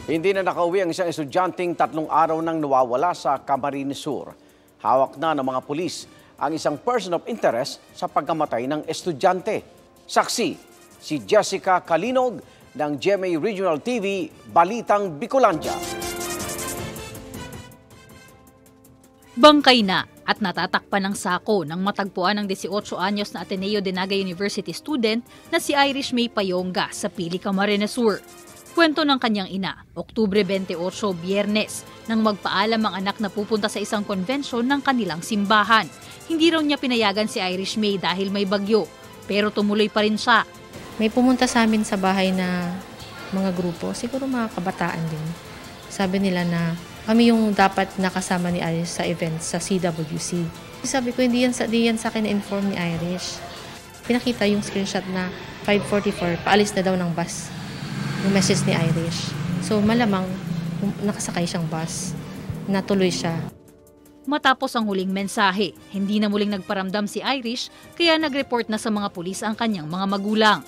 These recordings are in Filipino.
Hindi na nakauwi ang isang estudyanteng 3 araw nang nawawala sa Camarines Sur. Hawak na ng mga pulis ang isang person of interest sa pagkamatay ng estudyante. Saksi, si Jessica Kalinog ng GMA Regional TV, Balitang Bicolandia. Bangkay na at natatakpan ng sako ng matagpuan ng 18 anyos na Ateneo de Naga University student na si Irish May Payonga sa Pili, Camarines Sur. Kwento ng kanyang ina, Oktubre 28, Biyernes, nang magpaalam ang anak na pupunta sa isang konvensyon ng kanilang simbahan. Hindi raw niya pinayagan si Irish May dahil may bagyo, pero tumuloy pa rin siya. May pumunta sa amin sa bahay na mga grupo, siguro mga kabataan din. Sabi nila na kami yung dapat nakasama ni Irish sa event sa CWC. Sabi ko, hindi yan sa akin na-inform ni Irish. Pinakita yung screenshot na 5:44, paalis na daw ng bus. Yung message ni Irish. So malamang nakasakay siyang bus, natuloy siya. Matapos ang huling mensahe, hindi na muling nagparamdam si Irish kaya nag-report na sa mga pulis ang kanyang mga magulang.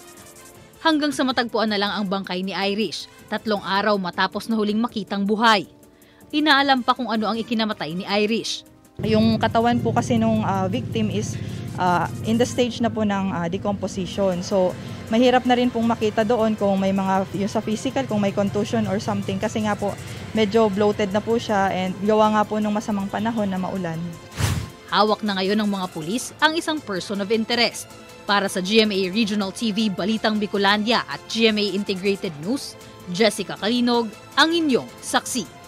Hanggang sa matagpuan na lang ang bangkay ni Irish, 3 araw matapos na huling makitang buhay. Inaalam pa kung ano ang ikinamatay ni Irish. Yung katawan po kasi nung victim is in the stage na po ng decomposition. So mahirap na rin pong makita doon kung may mga yung sa physical, kung may contusion or something kasi nga po medyo bloated na po siya and gawa nga po nung masamang panahon na maulan. Hawak na ngayon ng mga pulis ang isang person of interest. Para sa GMA Regional TV, Balitang Bicolandia at GMA Integrated News, Jessica Kalinog, ang inyong saksi.